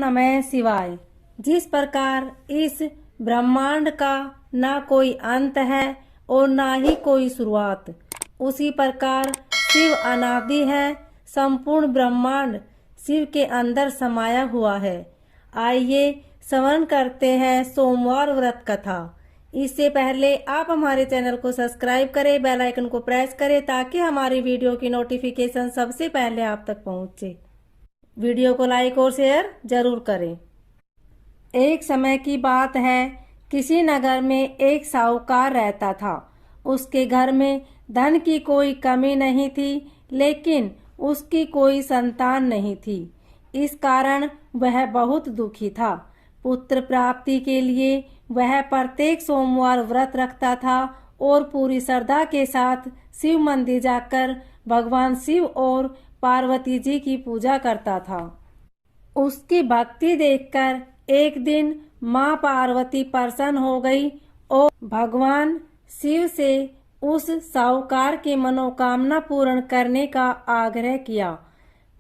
नमः शिवाय। जिस प्रकार इस ब्रह्मांड का ना कोई अंत है और ना ही कोई शुरुआत, उसी प्रकार शिव अनादि है। संपूर्ण ब्रह्मांड शिव के अंदर समाया हुआ है। आइए श्रवण करते हैं सोमवार व्रत कथा। इससे पहले आप हमारे चैनल को सब्सक्राइब करें, बेल आइकन को प्रेस करें ताकि हमारी वीडियो की नोटिफिकेशन सबसे पहले आप तक पहुंचे। वीडियो को लाइक और शेयर जरूर करें। एक समय की बात है, किसी नगर में एक साहूकार रहता था। उसके घर में धन की कोई कमी नहीं थी, लेकिन उसकी कोई संतान नहीं थी। इस कारण वह बहुत दुखी था। पुत्र प्राप्ति के लिए वह प्रत्येक सोमवार व्रत रखता था और पूरी श्रद्धा के साथ शिव मंदिर जाकर भगवान शिव और पार्वती जी की पूजा करता था। उसकी भक्ति देखकर एक दिन माँ पार्वती प्रसन्न हो गई और भगवान शिव से उस साहूकार की मनोकामना पूर्ण करने का आग्रह किया।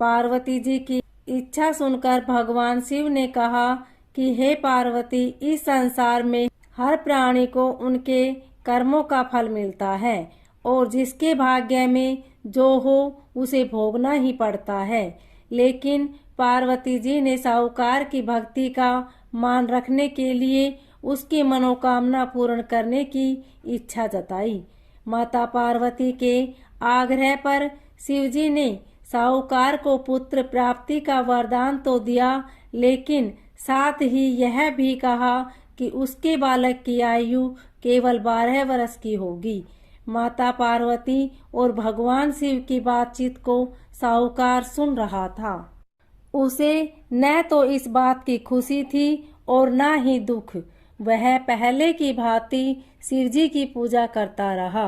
पार्वती जी की इच्छा सुनकर भगवान शिव ने कहा कि हे पार्वती, इस संसार में हर प्राणी को उनके कर्मों का फल मिलता है और जिसके भाग्य में जो हो उसे भोगना ही पड़ता है। लेकिन पार्वती जी ने साहूकार की भक्ति का मान रखने के लिए उसकी मनोकामना पूर्ण करने की इच्छा जताई। माता पार्वती के आग्रह पर शिवजी ने साहूकार को पुत्र प्राप्ति का वरदान तो दिया, लेकिन साथ ही यह भी कहा कि उसके बालक की आयु केवल 12 वर्ष की होगी। माता पार्वती और भगवान शिव की बातचीत को साहूकार सुन रहा था। उसे न तो इस बात की खुशी थी और न ही दुख। वह पहले की भांति शिवजी की पूजा करता रहा।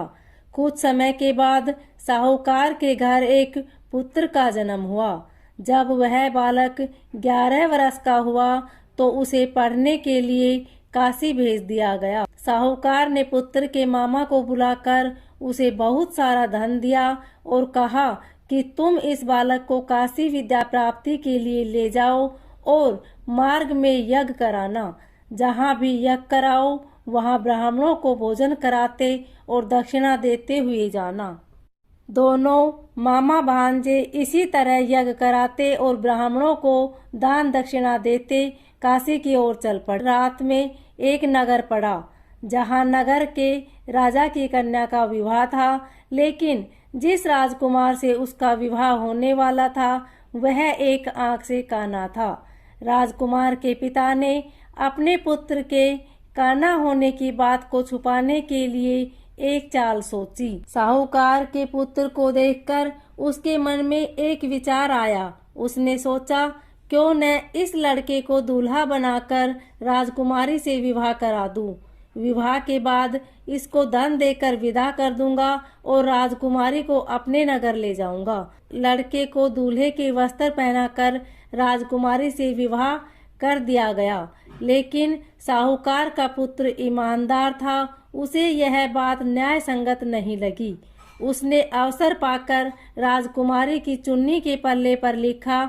कुछ समय के बाद साहूकार के घर एक पुत्र का जन्म हुआ। जब वह बालक 11 वर्ष का हुआ तो उसे पढ़ने के लिए काशी भेज दिया गया। साहूकार ने पुत्र के मामा को बुलाकर उसे बहुत सारा धन दिया और कहा कि तुम इस बालक को काशी विद्या प्राप्ति के लिए ले जाओ और मार्ग में यज्ञ कराना। जहाँ भी यज्ञ कराओ वहाँ ब्राह्मणों को भोजन कराते और दक्षिणा देते हुए जाना। दोनों मामा भांजे इसी तरह यज्ञ कराते और ब्राह्मणों को दान दक्षिणा देते काशी की ओर चल पड़े। रात में एक नगर पड़ा जहाँ नगर के राजा की कन्या का विवाह था, लेकिन जिस राजकुमार से उसका विवाह होने वाला था वह एक आंख से काना था। राजकुमार के पिता ने अपने पुत्र के काना होने की बात को छुपाने के लिए एक चाल सोची। साहूकार के पुत्र को देखकर उसके मन में एक विचार आया। उसने सोचा, क्यों न इस लड़के को दूल्हा बनाकर राजकुमारी से विवाह करा दूं। विवाह के बाद इसको धन देकर विदा कर दूंगा और राजकुमारी को अपने नगर ले जाऊंगा। लड़के को दूल्हे के वस्त्र पहनाकर राजकुमारी से विवाह कर दिया गया, लेकिन साहूकार का पुत्र ईमानदार था। उसे यह बात न्याय संगत नहीं लगी। उसने अवसर पाकर राजकुमारी की चुन्नी के पल्ले पर लिखा,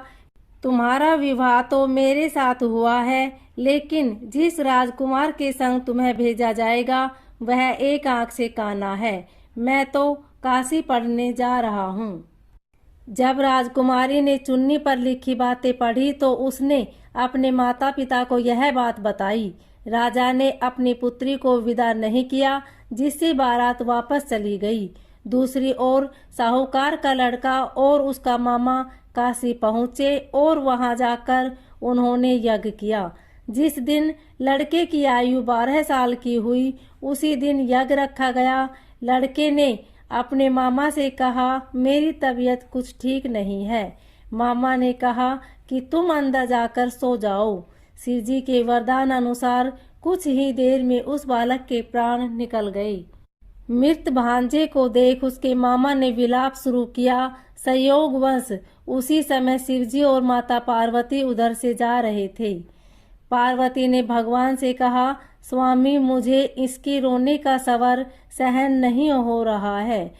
तुम्हारा विवाह तो मेरे साथ हुआ है, लेकिन जिस राजकुमार के संग तुम्हें भेजा जाएगा वह एक आंख से काना है। मैं तो काशी पढ़ने जा रहा हूँ। जब राजकुमारी ने चुन्नी पर लिखी बातें पढ़ी तो उसने अपने माता पिता को यह बात बताई। राजा ने अपनी पुत्री को विदा नहीं किया, जिससे बारात वापस चली गई। दूसरी ओर साहूकार का लड़का और उसका मामा काशी पहुँचे और वहां जाकर उन्होंने यज्ञ किया। जिस दिन लड़के की आयु 12 साल की हुई उसी दिन यज्ञ रखा गया। लड़के ने अपने मामा से कहा, मेरी तबीयत कुछ ठीक नहीं है। मामा ने कहा कि तुम अंदर जाकर सो जाओ। शिवजी के वरदान अनुसार कुछ ही देर में उस बालक के प्राण निकल गए। मृत भांजे को देख उसके मामा ने विलाप शुरू किया। संयोगवश उसी समय शिवजी और माता पार्वती उधर से जा रहे थे। पार्वती ने भगवान से कहा, स्वामी, मुझे इसकी रोने का सवर सहन नहीं हो रहा है।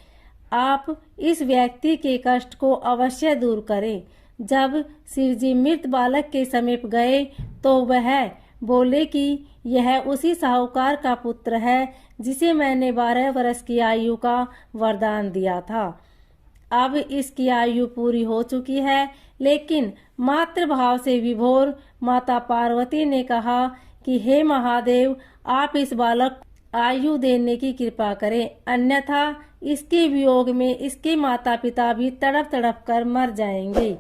आप इस व्यक्ति के कष्ट को अवश्य दूर करें। जब शिवजी मृत बालक के समीप गए तो वह बोले कि यह उसी साहूकार का पुत्र है जिसे मैंने 12 वर्ष की आयु का वरदान दिया था। अब इसकी आयु पूरी हो चुकी है। लेकिन मातृभाव से विभोर माता पार्वती ने कहा कि हे महादेव, आप इस बालक आयु देने की कृपा करें, अन्यथा इसके वियोग में इसके माता पिता भी तड़प तड़प कर मर जाएंगे।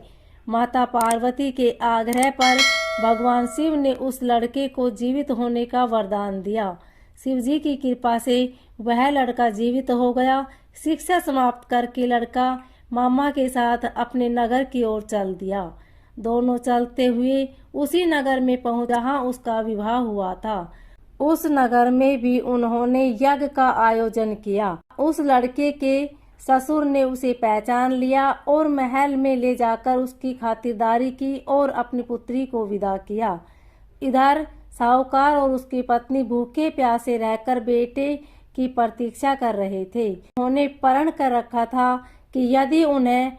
माता पार्वती के आग्रह पर भगवान शिव ने उस लड़के को जीवित होने का वरदान दिया। शिव जी की कृपा से वह लड़का जीवित हो गया। शिक्षा समाप्त करके लड़का मामा के साथ अपने नगर की ओर चल दिया। दोनों चलते हुए उसी नगर में पहुंच जहाँ उसका विवाह हुआ था। उस नगर में भी उन्होंने यज्ञ का आयोजन किया। उस लड़के के ससुर ने उसे पहचान लिया और महल में ले जाकर उसकी खातिरदारी की और अपनी पुत्री को विदा किया। इधर साहूकार और उसकी पत्नी भूखे प्यासे रहकर बेटे की प्रतीक्षा कर रहे थे। उन्होंने प्रण कर रखा था कि यदि उन्हें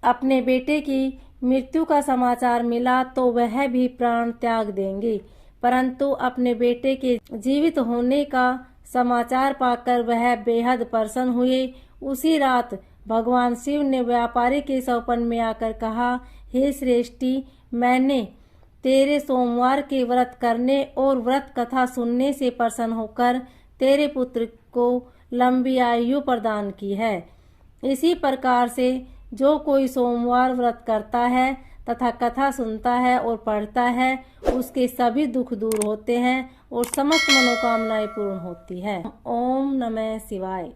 अपने बेटे की मृत्यु का समाचार मिला तो वह भी प्राण त्याग देंगे, परंतु अपने बेटे के जीवित होने का समाचार पाकर वह बेहद प्रसन्न हुए। उसी रात भगवान शिव ने व्यापारी के सौपन में आकर कहा, हे श्रेष्ठी, मैंने तेरे सोमवार के व्रत करने और व्रत कथा सुनने से प्रसन्न होकर तेरे पुत्र को लंबी आयु प्रदान की है। इसी प्रकार से जो कोई सोमवार व्रत करता है तथा कथा सुनता है और पढ़ता है, उसके सभी दुख दूर होते हैं और समस्त मनोकामनाएं पूर्ण होती है। ओम नमः शिवाय।